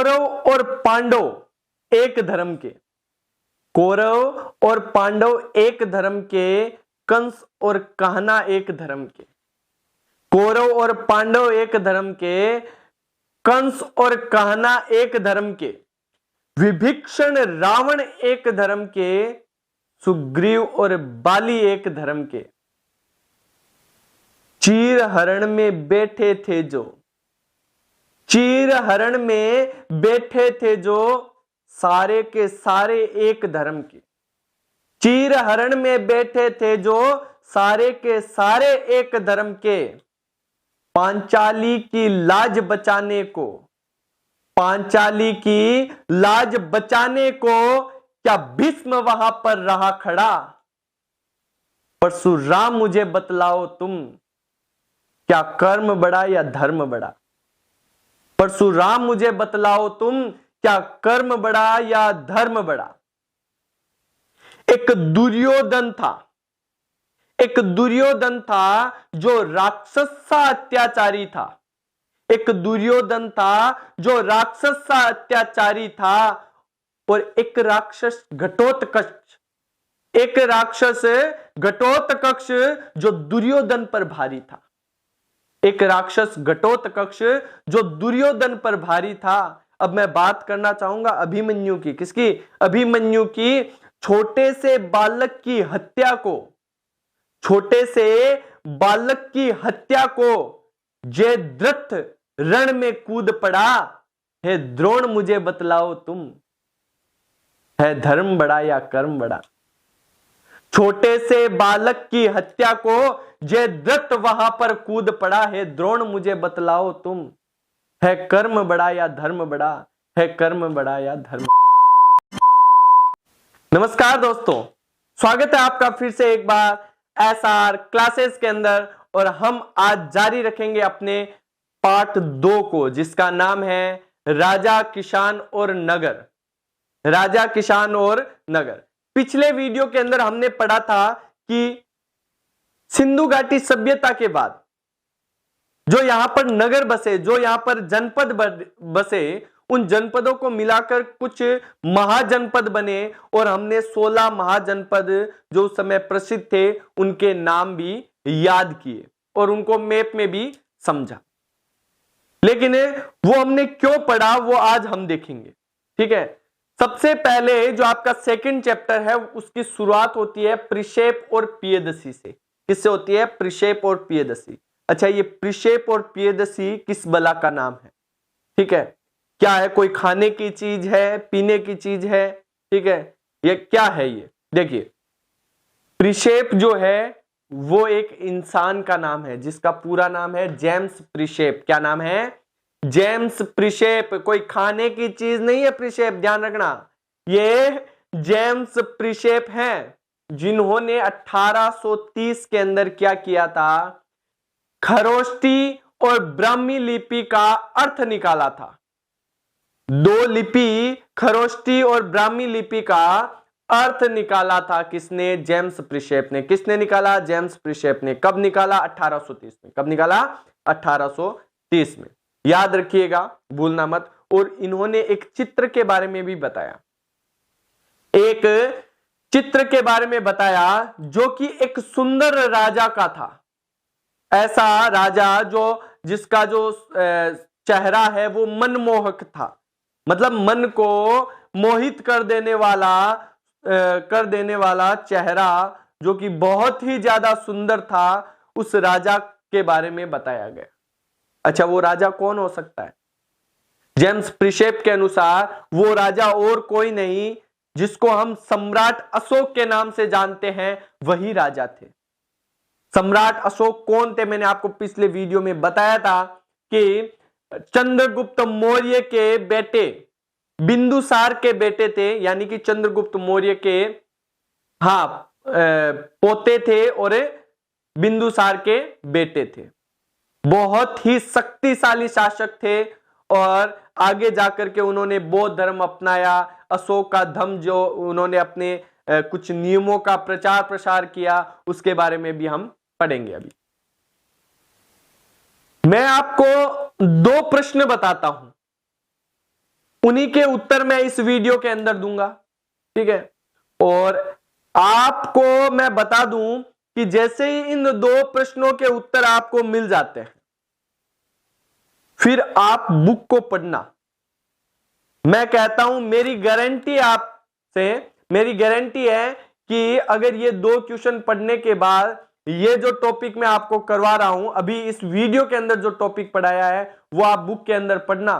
कौरव और पांडव एक धर्म के, कौरव और पांडव एक धर्म के, कंस और कहना एक धर्म के। कौरव और पांडव एक धर्म के, कंस और कहना एक धर्म के, विभीषण रावण एक धर्म के, सुग्रीव और बाली एक धर्म के। चीर हरण में बैठे थे जो, चीर हरण में बैठे थे जो, सारे के सारे एक धर्म के। चीर हरण में बैठे थे जो, सारे के सारे एक धर्म के। पांचाली की लाज बचाने को, पांचाली की लाज बचाने को, क्या भीष्म वहां पर रहा खड़ा? परशुराम मुझे बतलाओ तुम, क्या कर्म बड़ा या धर्म बड़ा? परशुराम मुझे बतलाओ तुम, क्या कर्म बड़ा या धर्म बड़ा? एक दुर्योधन था, एक दुर्योधन था जो राक्षस सा अत्याचारी था। एक दुर्योधन था जो राक्षस सा अत्याचारी था, और एक राक्षस घटोत्कच, एक राक्षस घटोत्कच जो दुर्योधन पर भारी था। एक राक्षस घटोत्कच जो दुर्योधन पर भारी था। अब मैं बात करना चाहूंगा अभिमन्यु की। किसकी? अभिमन्यु की। छोटे से बालक की हत्या को, छोटे से बालक की हत्या को जयद्रथ रण में कूद पड़ा। हे द्रोण मुझे बतलाओ तुम, है धर्म बड़ा या कर्म बड़ा? छोटे से बालक की हत्या को जयद्रथ वहां पर कूद पड़ा। है द्रोण मुझे बतलाओ तुम, है कर्म बड़ा या धर्म बड़ा? है कर्म बड़ा या धर्म? नमस्कार दोस्तों, स्वागत है आपका फिर से एक बार एसआर क्लासेस के अंदर। और हम आज जारी रखेंगे अपने पार्ट 2 को, जिसका नाम है राजा किसान और नगर। राजा किसान और नगर। पिछले वीडियो के अंदर हमने पढ़ा था कि सिंधु घाटी सभ्यता के बाद जो यहां पर नगर बसे, जो यहां पर जनपद बसे, उन जनपदों को मिलाकर कुछ महाजनपद बने। और हमने 16 महाजनपद जो उस समय प्रसिद्ध थे उनके नाम भी याद किए और उनको मैप में भी समझा। लेकिन वो हमने क्यों पढ़ा वो आज हम देखेंगे। ठीक है, सबसे पहले जो आपका सेकंड चैप्टर है उसकी शुरुआत होती है प्रिशेप और पियदसी से। किससे होती है? प्रिशेप और पियदसी। अच्छा, ये प्रिशेप और पियदसी किस बला का नाम है? ठीक है, क्या है? कोई खाने की चीज है, पीने की चीज है? ठीक है, ये क्या है? ये देखिए, प्रिशेप जो है वो एक इंसान का नाम है जिसका पूरा नाम है जेम्स प्रिशेप। क्या नाम है? जेम्स प्रिशेप। कोई खाने की चीज नहीं है प्रिशेप, ध्यान रखना। ये जेम्स प्रिशेप हैं जिन्होंने 1830 के अंदर क्या किया था? खरोष्टी और ब्राह्मी लिपि का अर्थ निकाला था। 2 लिपि, खरोष्टी और ब्राह्मी लिपि का अर्थ निकाला था। किसने? जेम्स प्रिशेप ने। किसने निकाला? जेम्स प्रिशेप ने। कब निकाला? 1830 में। कब निकाला? 1830 में। याद रखिएगा, भूलना मत। और इन्होंने एक चित्र के बारे में भी बताया, एक चित्र के बारे में बताया जो कि एक सुंदर राजा का था। ऐसा राजा जो जिसका जो चेहरा है वो मनमोहक था, मतलब मन को मोहित कर देने वाला चेहरा जो कि बहुत ही ज्यादा सुंदर था, उस राजा के बारे में बताया गया। अच्छा, वो राजा कौन हो सकता है? जेम्स प्रिशेप के अनुसार वो राजा और कोई नहीं, जिसको हम सम्राट अशोक के नाम से जानते हैं, वही राजा थे। सम्राट अशोक कौन थे? मैंने आपको पिछले वीडियो में बताया था कि चंद्रगुप्त मौर्य के बेटे, बिंदुसार के बेटे थे, यानी कि चंद्रगुप्त मौर्य के पोते थे और बिंदुसार के बेटे थे। बहुत ही शक्तिशाली शासक थे और आगे जाकर के उन्होंने बौद्ध धर्म अपनाया। अशोक का धम्म जो उन्होंने अपने कुछ नियमों का प्रचार प्रसार किया, उसके बारे में भी हम पढ़ेंगे। अभी मैं आपको 2 प्रश्न बताता हूं। उन्हीं के उत्तर मैं इस वीडियो के अंदर दूंगा। ठीक है, और आपको मैं बता दूं कि जैसे ही इन 2 प्रश्नों के उत्तर आपको मिल जाते हैं, फिर आप बुक को पढ़ना। मैं कहता हूं, मेरी गारंटी आपसे, मेरी गारंटी है कि अगर ये 2 क्वेश्चन पढ़ने के बाद ये जो टॉपिक मैं आपको करवा रहा हूं अभी इस वीडियो के अंदर जो टॉपिक पढ़ाया है वो आप बुक के अंदर पढ़ना,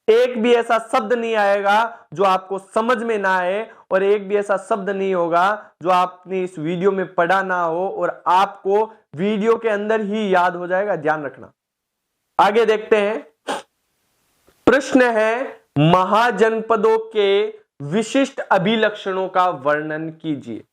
एक भी ऐसा शब्द नहीं आएगा जो आपको समझ में ना आए, और एक भी ऐसा शब्द नहीं होगा जो आपने इस वीडियो में पढ़ा ना हो और आपको वीडियो के अंदर ही याद हो जाएगा, ध्यान रखना। आगे देखते हैं। प्रश्न है, महाजनपदों के विशिष्ट अभिलक्षणों का वर्णन कीजिए।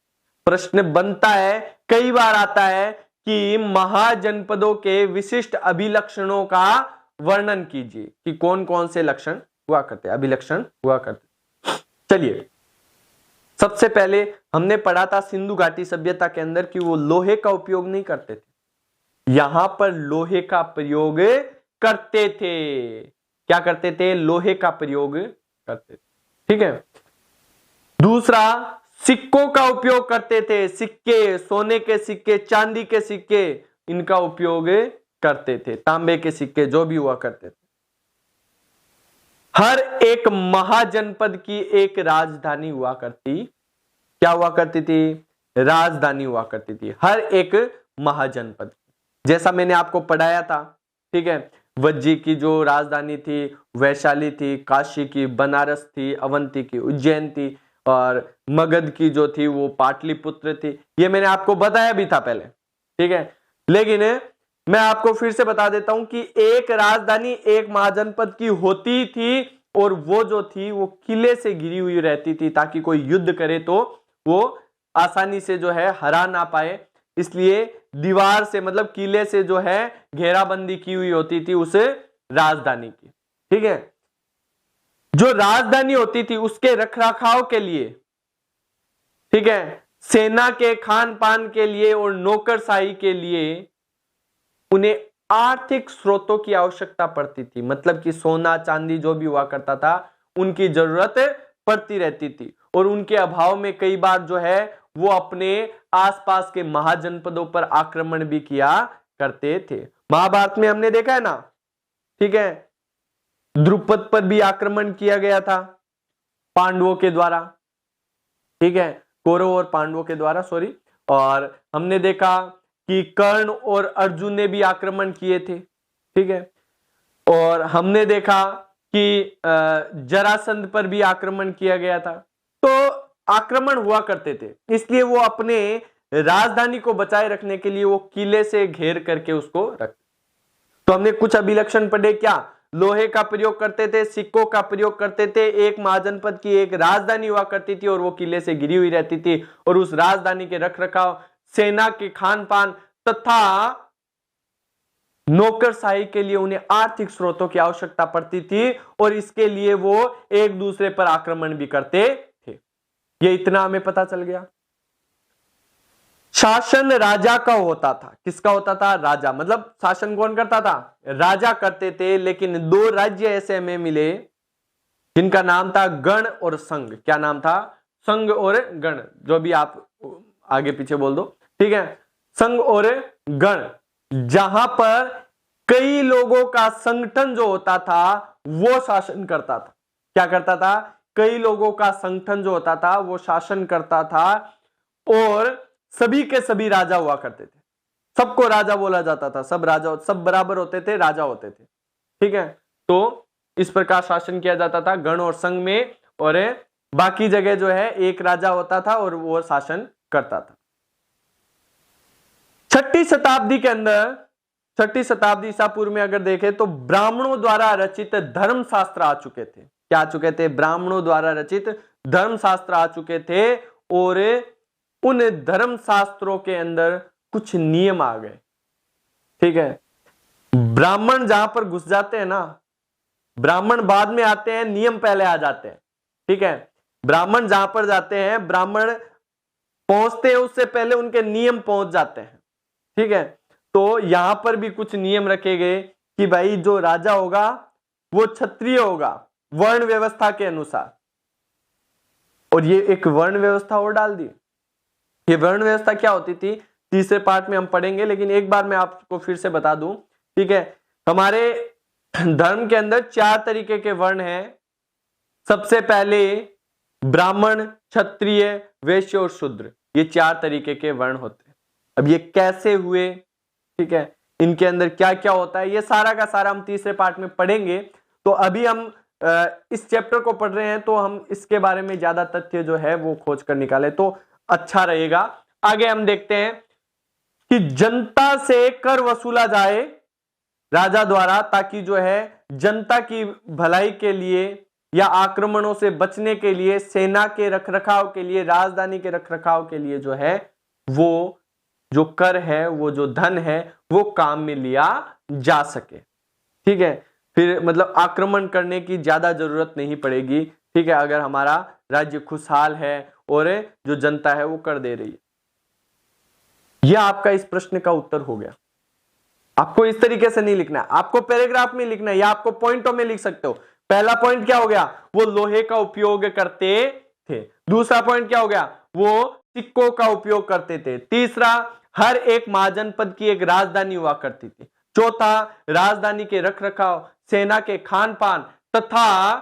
प्रश्न बनता है, कई बार आता है कि महाजनपदों के विशिष्ट अभिलक्षणों का वर्णन कीजिए, कि कौन कौन से लक्षण हुआ करते, अभिलक्षण हुआ करते। चलिए, सबसे पहले हमने पढ़ा था सिंधु घाटी सभ्यता के अंदर कि वो लोहे का उपयोग नहीं करते थे, यहां पर लोहे का प्रयोग करते थे। क्या करते थे? लोहे का प्रयोग करते थे। ठीक है। दूसरा, सिक्कों का उपयोग करते थे, सिक्के, सोने के सिक्के, चांदी के सिक्के, इनका उपयोग करते थे, तांबे के सिक्के जो भी हुआ करते थे। हर एक महाजनपद की एक राजधानी हुआ करती, क्या हुआ करती थी? राजधानी हुआ करती थी, हर एक महाजनपद। जैसा मैंने आपको पढ़ाया था, ठीक है, वज्जी की जो राजधानी थी वैशाली थी, काशी की बनारस थी, अवंती की उज्जैन थी, और मगध की जो थी वो पाटलिपुत्र थी। ये मैंने आपको बताया भी था पहले, ठीक है, लेकिन मैं आपको फिर से बता देता हूं कि एक राजधानी एक महाजनपद की होती थी, और वो जो थी वो किले से घिरी हुई रहती थी, ताकि कोई युद्ध करे तो वो आसानी से जो है हरा ना पाए, इसलिए दीवार से, मतलब किले से जो है घेराबंदी की हुई होती थी उस राजधानी की। ठीक है, जो राजधानी होती थी उसके रखरखाव के लिए, ठीक है, सेना के खान पान के लिए और नौकरशाही के लिए उन्हें आर्थिक स्रोतों की आवश्यकता पड़ती थी। मतलब कि सोना चांदी जो भी हुआ करता था उनकी जरूरत पड़ती रहती थी, और उनके अभाव में कई बार जो है वो अपने आसपास के महाजनपदों पर आक्रमण भी किया करते थे। महाभारत में हमने देखा है ना, ठीक है, द्रुपद पर भी आक्रमण किया गया था पांडवों के द्वारा, ठीक है, कौरव और पांडवों के द्वारा, सॉरी। और हमने देखा कि कर्ण और अर्जुन ने भी आक्रमण किए थे, ठीक है, और हमने देखा कि जरासंध पर भी आक्रमण किया गया था। तो आक्रमण हुआ करते थे, इसलिए वो अपने राजधानी को बचाए रखने के लिए वो किले से घेर करके उसको रखते। तो हमने कुछ अभिलक्षण पढ़े, क्या? लोहे का प्रयोग करते थे, सिक्कों का प्रयोग करते थे, एक महाजनपद की एक राजधानी हुआ करती थी और वो किले से घिरी हुई रहती थी, और उस राजधानी के रखरखाव, सेना के खान पान तथा नौकरशाही के लिए उन्हें आर्थिक स्रोतों की आवश्यकता पड़ती थी, और इसके लिए वो एक दूसरे पर आक्रमण भी करते थे। ये इतना हमें पता चल गया। शासन राजा का होता था, किसका होता था? राजा। मतलब शासन कौन करता था? राजा करते थे। लेकिन 2 राज्य ऐसे हमें मिले जिनका नाम था गण और संघ। क्या नाम था? संघ और गण, जो भी आप आगे पीछे बोल दो, ठीक है, संघ और गण, जहां पर कई लोगों का संगठन जो होता था वो शासन करता था। क्या करता था? कई लोगों का संगठन जो होता था वो शासन करता था, और सभी के सभी राजा हुआ करते थे। सबको राजा बोला जाता था, सब राजा, सब बराबर होते थे, राजा होते थे, ठीक है। तो इस प्रकार शासन किया जाता था गण और संघ में, और बाकी जगह जो है एक राजा होता था और वो शासन करता था। 6ठी शताब्दी के अंदर, 6ठी शताब्दी ईसा पूर्व में अगर देखें तो ब्राह्मणों द्वारा रचित धर्मशास्त्र आ चुके थे। क्या आ चुके थे? ब्राह्मणों द्वारा रचित धर्मशास्त्र आ चुके थे, और उन धर्मशास्त्रों के अंदर कुछ नियम आ गए, ठीक है। ब्राह्मण जहां पर घुस जाते हैं ना, ब्राह्मण बाद में आते हैं, नियम पहले आ जाते हैं, ठीक है। ब्राह्मण जहां पर जाते हैं, ब्राह्मण पहुंचते हैं उससे पहले उनके नियम पहुंच जाते हैं, ठीक है। तो यहां पर भी कुछ नियम रखे गए कि भाई जो राजा होगा वो क्षत्रिय होगा, वर्ण व्यवस्था के अनुसार। और ये एक वर्ण व्यवस्था और डाल दी। ये वर्ण व्यवस्था क्या होती थी तीसरे पार्ट में हम पढ़ेंगे, लेकिन एक बार मैं आपको फिर से बता दूं, ठीक है। हमारे धर्म के अंदर 4 तरीके के वर्ण हैं। सबसे पहले ब्राह्मण, क्षत्रिय, वैश्य और शूद्र, ये 4 तरीके के वर्ण होते हैं। अब ये कैसे हुए, ठीक है, इनके अंदर क्या क्या होता है, ये सारा का सारा हम तीसरे पार्ट में पढ़ेंगे। तो अभी हम इस चैप्टर को पढ़ रहे हैं तो हम इसके बारे में ज्यादा तथ्य जो है वो खोज कर निकाले तो अच्छा रहेगा। आगे हम देखते हैं कि जनता से कर वसूला जाए राजा द्वारा, ताकि जो है जनता की भलाई के लिए या आक्रमणों से बचने के लिए, सेना के रखरखाव के लिए, राजधानी के रखरखाव के लिए जो है वो जो कर है, वो जो धन है वो काम में लिया जा सके, ठीक है। फिर मतलब आक्रमण करने की ज्यादा जरूरत नहीं पड़ेगी, ठीक है, अगर हमारा राज्य खुशहाल है और जो जनता है वो कर दे रही है। यह आपका इस प्रश्न का उत्तर हो गया। आपको इस तरीके से नहीं लिखना है, आपको पैराग्राफ में लिखना है या आपको पॉइंटों में लिख सकते हो। पहला पॉइंट क्या हो गया, वो लोहे का उपयोग करते थे। दूसरा पॉइंट क्या हो गया, वो सिक्कों का उपयोग करते थे। तीसरा, हर एक महाजनपद की एक राजधानी हुआ करती थी। चौथा, राजधानी के रखरखाव, सेना के खान पान तथा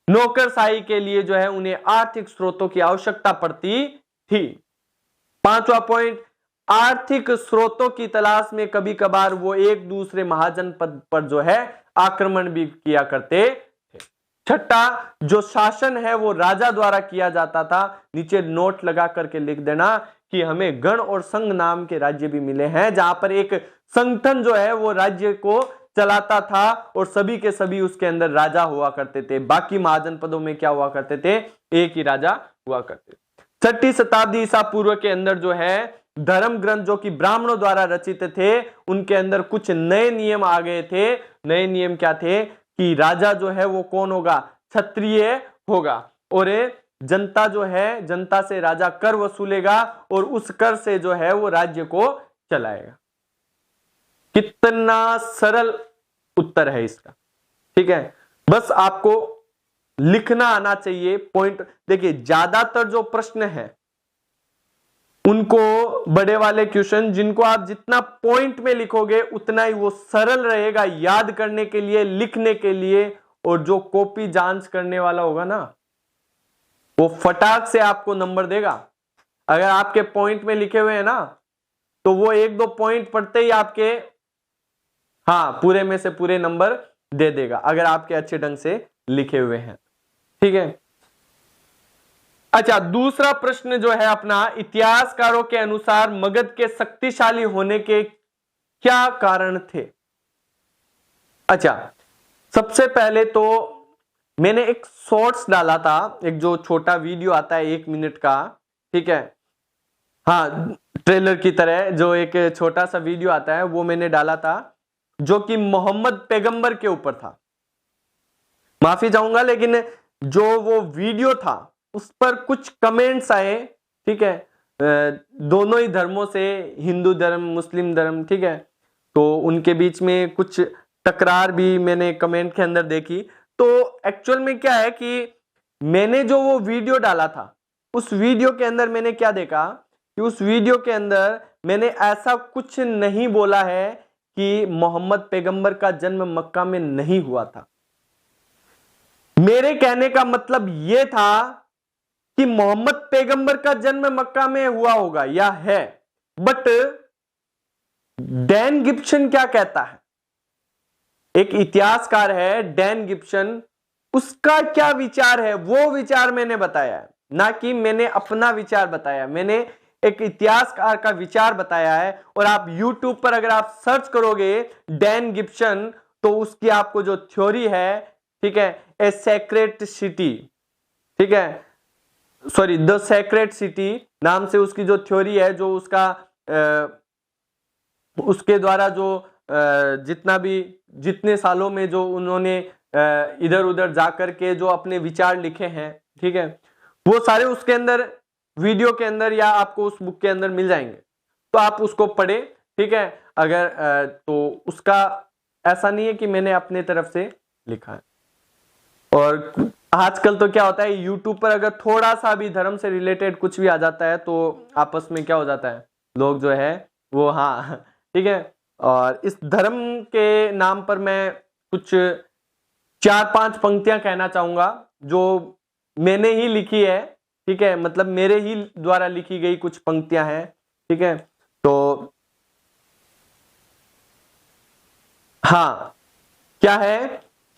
नौकरशाही के लिए जो है उन्हें आर्थिक स्रोतों की आवश्यकता पड़ती थी। पांचवा पॉइंट, आर्थिक स्रोतों की तलाश में कभी कभार वो एक दूसरे महाजनपद पर जो है आक्रमण भी किया करते थे। छठा, जो शासन है वो राजा द्वारा किया जाता था। नीचे नोट लगा करके लिख देना कि हमें गण और संघ नाम के राज्य भी मिले हैं, जहां पर एक संगठन जो है वो राज्य को चलाता था और सभी के सभी उसके अंदर राजा हुआ करते थे। बाकी महाजनपदों में क्या हुआ करते थे, एक ही राजा हुआ करते थे। 6ठी शताब्दी ईसा पूर्व के अंदर जो है धर्म ग्रंथ जो कि ब्राह्मणों द्वारा रचित थे, उनके अंदर कुछ नए नियम आ गए थे। नए नियम क्या थे कि राजा जो है वो कौन होगा, क्षत्रिय होगा, और जनता जो है, जनता से राजा कर वसूलेगा और उस कर से जो है वो राज्य को चलाएगा। कितना सरल उत्तर है इसका, ठीक है। बस आपको लिखना आना चाहिए पॉइंट। देखिए ज्यादातर जो प्रश्न है उनको, बड़े वाले क्वेश्चन जिनको आप जितना पॉइंट में लिखोगे उतना ही वो सरल रहेगा याद करने के लिए, लिखने के लिए। और जो कॉपी जांच करने वाला होगा ना, वो फटाक से आपको नंबर देगा। अगर आपके पॉइंट में लिखे हुए हैं ना, तो वो 1-2 पॉइंट पढ़ते ही आपके हाँ पूरे में से पूरे नंबर दे देगा, अगर आपके अच्छे ढंग से लिखे हुए हैं, ठीक है। अच्छा, दूसरा प्रश्न जो है अपना, इतिहासकारों के अनुसार मगध के शक्तिशाली होने के क्या कारण थे। अच्छा, सबसे पहले तो मैंने एक शॉर्ट्स डाला था, एक जो छोटा वीडियो आता है 1 मिनट का, ठीक है, हाँ ट्रेलर की तरह जो एक छोटा सा वीडियो आता है वो मैंने डाला था, जो कि मोहम्मद पैगंबर के ऊपर था। माफी चाहूंगा, लेकिन जो वो वीडियो था उस पर कुछ कमेंट्स आए, ठीक है, दोनों ही धर्मों से, हिंदू धर्म, मुस्लिम धर्म, ठीक है, तो उनके बीच में कुछ तकरार भी मैंने कमेंट के अंदर देखी। तो एक्चुअल में क्या है कि मैंने जो वो वीडियो डाला था, उस वीडियो के अंदर मैंने क्या देखा कि उस वीडियो के अंदर मैंने ऐसा कुछ नहीं बोला है कि मोहम्मद पैगंबर का जन्म मक्का में नहीं हुआ था। मेरे कहने का मतलब यह था कि मोहम्मद पैगंबर का जन्म मक्का में हुआ होगा या है, बट डैन गिब्सन क्या कहता है, एक इतिहासकार है डैन गिब्सन, उसका क्या विचार है वो विचार मैंने बताया है, ना कि मैंने अपना विचार बताया। मैंने एक इतिहासकार का विचार बताया है। और आप YouTube पर अगर आप सर्च करोगे डैन गिब्सन, तो उसकी आपको जो थ्योरी है, ठीक है, ए सेक्रेट सिटी, ठीक है, सॉरी द सेक्रेट सिटी नाम से उसकी जो थ्योरी है, जो उसका उसके द्वारा जो जितने सालों में जो उन्होंने इधर उधर जाकर के जो अपने विचार लिखे हैं, ठीक है, वो सारे उसके अंदर वीडियो के अंदर या आपको उस बुक के अंदर मिल जाएंगे, तो आप उसको पढ़े, ठीक है। अगर तो उसका ऐसा नहीं है कि मैंने अपने तरफ से लिखा है। और आजकल तो क्या होता है, यूट्यूब पर अगर थोड़ा सा भी धर्म से रिलेटेड कुछ भी आ जाता है तो आपस में क्या हो जाता है, लोग जो है वो, हाँ ठीक है। और इस धर्म के नाम पर मैं कुछ 4-5 पंक्तियां कहना चाहूंगा जो मैंने ही लिखी है, ठीक है, मतलब मेरे ही द्वारा लिखी गई कुछ पंक्तियां हैं, ठीक है। तो हाँ, क्या है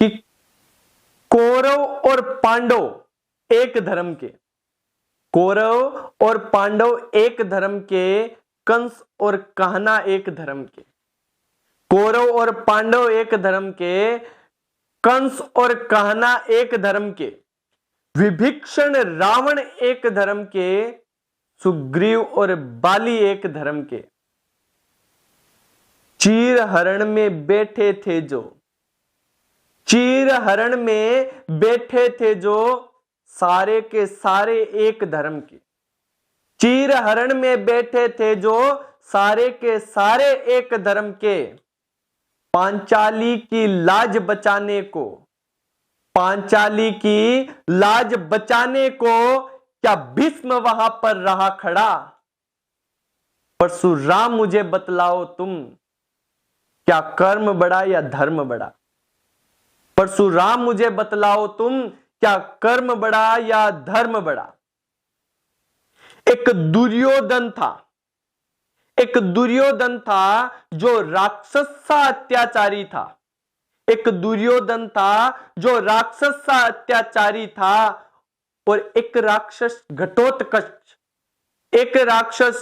कि कौरव और पांडव एक धर्म के, कौरव और पांडव एक धर्म के, कंस और कहना एक धर्म के, कौरव और पांडव एक धर्म के, कंस और कहना एक धर्म के, विभीषण रावण एक धर्म के, सुग्रीव और बाली एक धर्म के, चीर हरण में बैठे थे जो, चीर हरण में बैठे थे जो, सारे के सारे एक धर्म के, चीर हरण में बैठे थे जो, सारे के सारे एक धर्म के, पांचाली की लाज बचाने को, पांचाली की लाज बचाने को, क्या भीष्म वहां पर रहा खड़ा, परशुराम मुझे बतलाओ तुम, क्या कर्म बड़ा या धर्म बड़ा, परशुराम मुझे बतलाओ तुम, क्या कर्म बड़ा या धर्म बड़ा। एक दुर्योधन था, एक दुर्योधन था जो राक्षस सा अत्याचारी था, एक दुर्योधन था जो राक्षस सा अत्याचारी था, और एक राक्षस घटोत्कच, एक राक्षस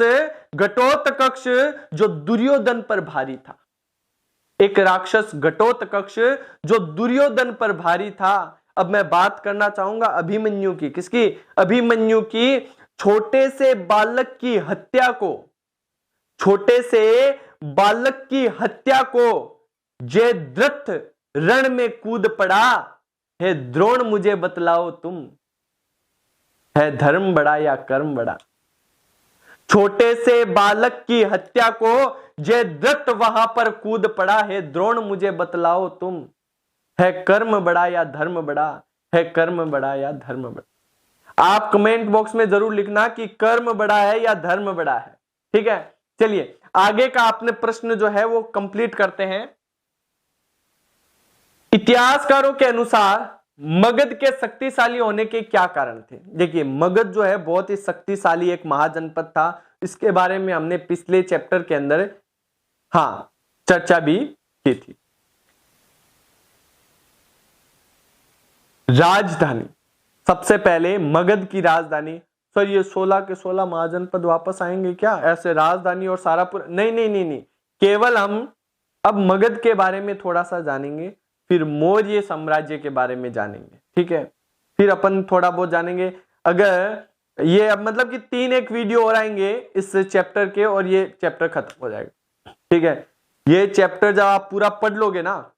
घटोत्कच जो दुर्योधन पर भारी था, एक राक्षस घटोत्कच जो दुर्योधन पर भारी था। अब मैं बात करना चाहूंगा अभिमन्यु की, किसकी, अभिमन्यु की। छोटे से बालक की हत्या को, छोटे से बालक की हत्या को जयद्रथ रण में कूद पड़ा, है द्रोण मुझे बतलाओ तुम, है धर्म बड़ा या कर्म बड़ा। छोटे से बालक की हत्या को जयद्रथ वहां पर कूद पड़ा, है द्रोण मुझे बतलाओ तुम, है कर्म बड़ा या धर्म बड़ा, है कर्म बड़ा या धर्म बड़ा। आप कमेंट बॉक्स में जरूर लिखना कि कर्म बड़ा है या धर्म बड़ा है, ठीक है। चलिए आगे का आपने प्रश्न जो है वो कंप्लीट करते हैं। इतिहासकारों के अनुसार मगध के शक्तिशाली होने के क्या कारण थे। देखिए मगध जो है बहुत ही शक्तिशाली एक महाजनपद था, इसके बारे में हमने पिछले चैप्टर के अंदर चर्चा भी की थी। राजधानी, सबसे पहले मगध की राजधानी, सर ये 16 के 16 महाजनपद वापस आएंगे क्या, ऐसे राजधानी और सारा पूरा, नहीं नहीं नहीं नहीं, केवल हम अब मगध के बारे में थोड़ा सा जानेंगे, फिर मौर्य साम्राज्य के बारे में जानेंगे, ठीक है, फिर अपन थोड़ा बहुत जानेंगे। अगर ये अब मतलब कि 3 एक वीडियो और आएंगे इस चैप्टर के और ये चैप्टर खत्म हो जाएगा, ठीक है। ये चैप्टर जब आप पूरा पढ़ लोगे ना,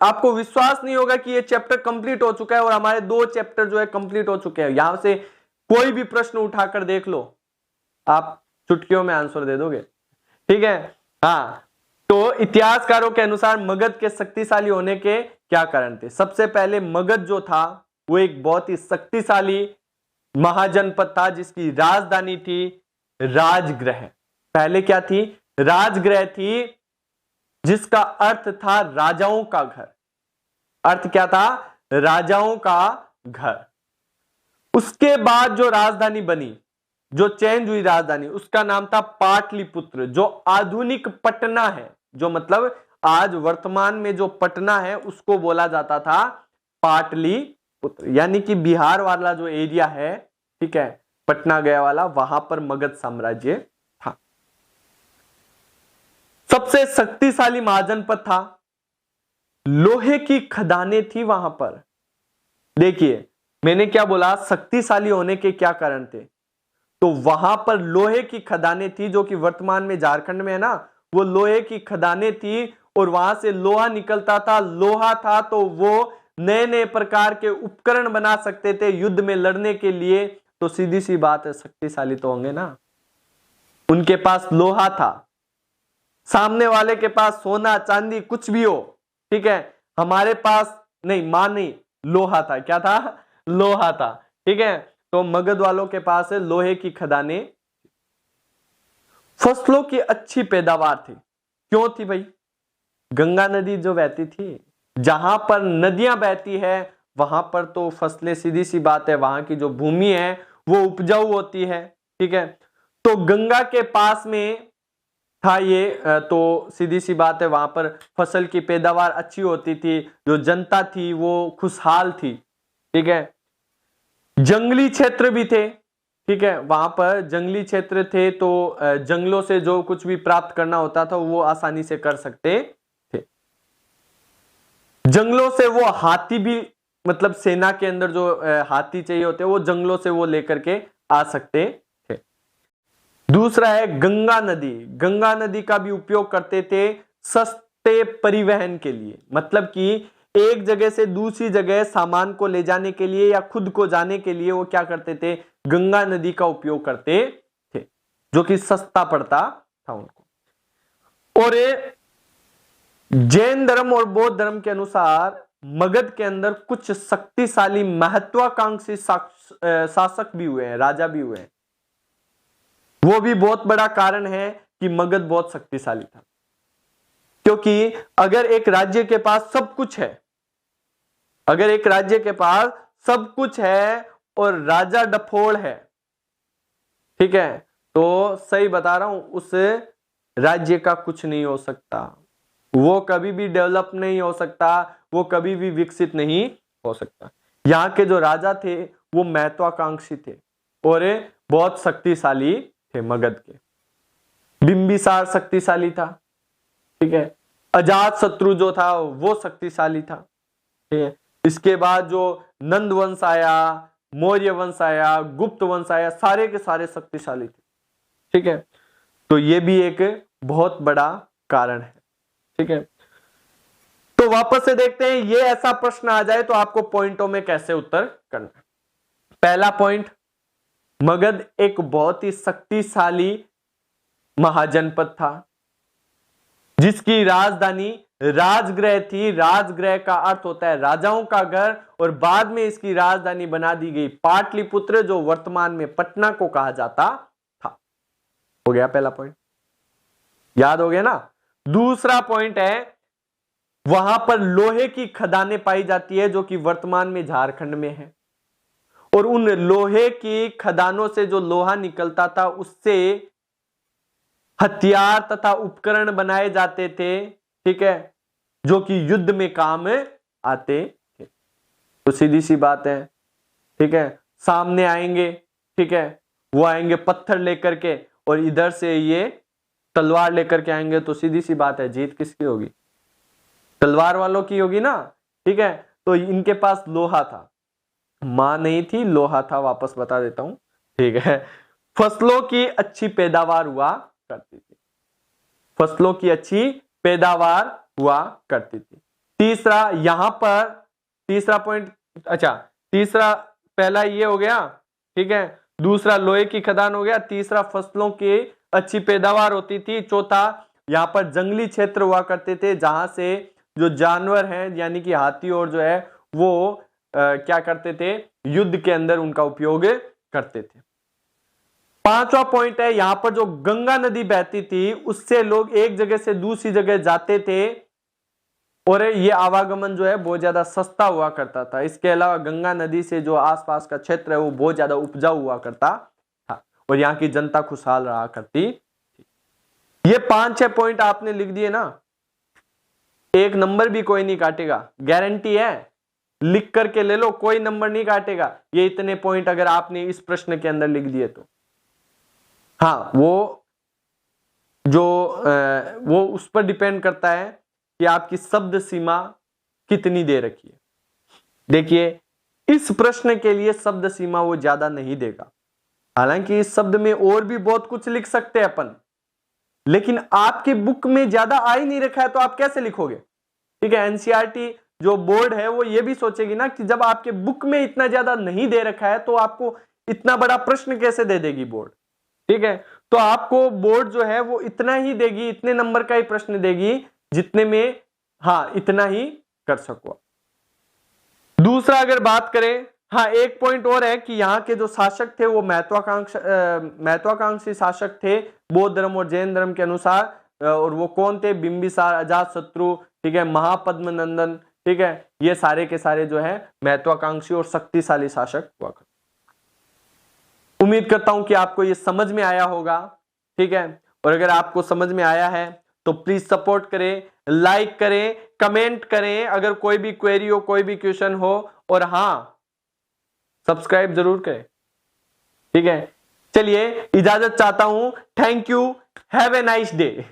आपको विश्वास नहीं होगा कि ये चैप्टर कंप्लीट हो चुका है, और हमारे 2 चैप्टर जो है कंप्लीट हो चुके हैं। यहां से कोई भी प्रश्न उठाकर देख लो, आप चुटकियों में आंसर दे दोगे, ठीक है। तो इतिहासकारों के अनुसार मगध के शक्तिशाली होने के क्या कारण थे। सबसे पहले मगध जो था वो एक बहुत ही शक्तिशाली महाजनपद था जिसकी राजधानी थी राजगृह। पहले क्या थी, राजगृह थी, जिसका अर्थ था राजाओं का घर। अर्थ क्या था, राजाओं का घर। उसके बाद जो राजधानी बनी, जो चेंज हुई राजधानी, उसका नाम था पाटलिपुत्र, जो आधुनिक पटना है, जो मतलब आज वर्तमान में जो पटना है उसको बोला जाता था पाटलिपुत्र, यानी कि बिहार वाला जो एरिया है, ठीक है, पटना गया वाला, वहां पर मगध साम्राज्य था। सबसे शक्तिशाली महाजनपद था, लोहे की खदानें थी वहां पर। देखिए मैंने क्या बोला, शक्तिशाली होने के क्या कारण थे, तो वहां पर लोहे की खदानें थी, जो कि वर्तमान में झारखंड में है ना, वो लोहे की खदानें थी, और वहां से लोहा निकलता था। लोहा था तो वो नए नए प्रकार के उपकरण बना सकते थे युद्ध में लड़ने के लिए, तो सीधी सी बात है शक्तिशाली तो होंगे ना। उनके पास लोहा था, सामने वाले के पास सोना चांदी कुछ भी हो, ठीक है, हमारे पास नहीं, मां नहीं, लोहा था। क्या था? लोहा था। ठीक है, तो मगध वालों के पास लोहे की खदानें। फसलों की अच्छी पैदावार थी। क्यों थी भाई? गंगा नदी जो बहती थी, जहां पर नदियां बहती है वहां पर तो फसलें, सीधी सी बात है, वहां की जो भूमि है वो उपजाऊ होती है। ठीक है, तो गंगा के पास में था ये, तो सीधी सी बात है वहां पर फसल की पैदावार अच्छी होती थी, जो जनता थी वो खुशहाल थी। ठीक है, जंगली क्षेत्र भी थे। ठीक है, वहां पर जंगली क्षेत्र थे, तो जंगलों से जो कुछ भी प्राप्त करना होता था वो आसानी से कर सकते थे। जंगलों से वो हाथी भी, मतलब सेना के अंदर जो हाथी चाहिए होते वो जंगलों से वो लेकर के आ सकते थे। दूसरा है गंगा नदी। गंगा नदी का भी उपयोग करते थे सस्ते परिवहन के लिए, मतलब कि एक जगह से दूसरी जगह सामान को ले जाने के लिए या खुद को जाने के लिए वो क्या करते थे? गंगा नदी का उपयोग करते थे, जो कि सस्ता पड़ता था उनको। और जैन धर्म और बौद्ध धर्म के अनुसार मगध के अंदर कुछ शक्तिशाली महत्वाकांक्षी शासक भी हुए हैं, राजा भी हुए हैं। वो भी बहुत बड़ा कारण है कि मगध बहुत शक्तिशाली था, क्योंकि अगर एक राज्य के पास सब कुछ है, अगर एक राज्य के पास सब कुछ है और राजा डफोड़ है, ठीक है, तो सही बता रहा हूं, उस राज्य का कुछ नहीं हो सकता, वो कभी भी डेवलप नहीं हो सकता, वो कभी भी विकसित नहीं हो सकता। यहां के जो राजा थे वो महत्वाकांक्षी थे और बहुत शक्तिशाली थे मगध के। बिंबिसार शक्तिशाली था। ठीक है, अजात शत्रु जो था वो शक्तिशाली था। ठीक है, इसके बाद जो नंद वंश आया, मौर्य वंश आया, गुप्त वंश आया, सारे के सारे शक्तिशाली थे। ठीक है, तो ये भी एक बहुत बड़ा कारण है। ठीक है, तो वापस से देखते हैं, ये ऐसा प्रश्न आ जाए तो आपको पॉइंटों में कैसे उत्तर करना है। पहला पॉइंट, मगध एक बहुत ही शक्तिशाली महाजनपद था जिसकी राजधानी राजगृह थी। राजगृह का अर्थ होता है राजाओं का घर, और बाद में इसकी राजधानी बना दी गई पाटलिपुत्र, जो वर्तमान में पटना को कहा जाता था। हो गया पहला पॉइंट, याद हो गया ना। दूसरा पॉइंट है, वहां पर लोहे की खदानें पाई जाती है जो कि वर्तमान में झारखंड में है, और उन लोहे की खदानों से जो लोहा निकलता था उससे हथियार तथा उपकरण बनाए जाते थे। ठीक है, जो कि युद्ध में काम आते थे। तो सीधी सी बात है, ठीक है, सामने आएंगे, ठीक है, वो आएंगे पत्थर लेकर के और इधर से ये तलवार लेकर के आएंगे, तो सीधी सी बात है जीत किसकी होगी? तलवार वालों की होगी ना। ठीक है, तो इनके पास लोहा था, मां नहीं थी, लोहा था, वापस बता देता हूं। ठीक है, फसलों की अच्छी पैदावार हुआ करती थी, फसलों की अच्छी पैदावार हुआ करती थी। तीसरा, यहां पर तीसरा पॉइंट, अच्छा तीसरा, पहला ये हो गया, ठीक है, दूसरा लोहे की खदान हो गया, तीसरा फसलों की अच्छी पैदावार होती थी, चौथा यहां पर जंगली क्षेत्र हुआ करते थे जहां से जो जानवर हैं यानी कि हाथी और जो है वो क्या करते थे? युद्ध के अंदर उनका उपयोग करते थे। पांचवा पॉइंट है, यहां पर जो गंगा नदी बहती थी उससे लोग एक जगह से दूसरी जगह जाते थे और ये आवागमन जो है बहुत ज्यादा सस्ता हुआ करता था। इसके अलावा गंगा नदी से जो आसपास का क्षेत्र है वो बहुत ज्यादा उपजाऊ हुआ करता था और यहाँ की जनता खुशहाल रहा करती थी। ये 5-6 पॉइंट आपने लिख दिए ना, एक नंबर भी कोई नहीं काटेगा, गारंटी है, लिख करके ले लो, कोई नंबर नहीं काटेगा। ये इतने पॉइंट अगर आपने इस प्रश्न के अंदर लिख दिए तो। हाँ, वो उस पर डिपेंड करता है कि आपकी शब्द सीमा कितनी दे रखी है। देखिए, इस प्रश्न के लिए शब्द सीमा वो ज्यादा नहीं देगा, हालांकि इस शब्द में और भी बहुत कुछ लिख सकते हैं अपन, लेकिन आपकी बुक में ज्यादा आ ही नहीं रखा है तो आप कैसे लिखोगे? ठीक है, एनसीईआरटी जो बोर्ड है वो ये भी सोचेगी ना कि जब आपके बुक में इतना ज्यादा नहीं दे रखा है तो आपको इतना बड़ा प्रश्न कैसे दे देगी बोर्ड। ठीक है, तो आपको बोर्ड जो है वो इतना ही देगी, इतने नंबर का ही प्रश्न देगी जितने में हाँ इतना ही कर सको। दूसरा अगर बात करें, हाँ एक पॉइंट और है कि यहाँ के जो शासक थे वो महत्वाकांक्षी शासक थे बौद्ध धर्म और जैन धर्म के अनुसार। और वो कौन थे? बिंबिसार, अजातशत्रु, ठीक है, महापद्म नंदन, ठीक है, ये सारे के सारे जो है महत्वाकांक्षी और शक्तिशाली शासक हुआ करते। उम्मीद करता हूं कि आपको ये समझ में आया होगा, ठीक है। और अगर आपको समझ में आया है तो प्लीज सपोर्ट करें, लाइक करें, कमेंट करें अगर कोई भी क्वेरी हो, कोई भी क्वेश्चन हो, और हाँ सब्सक्राइब जरूर करें, ठीक है। चलिए इजाजत चाहता हूं। Thank you, have a nice day.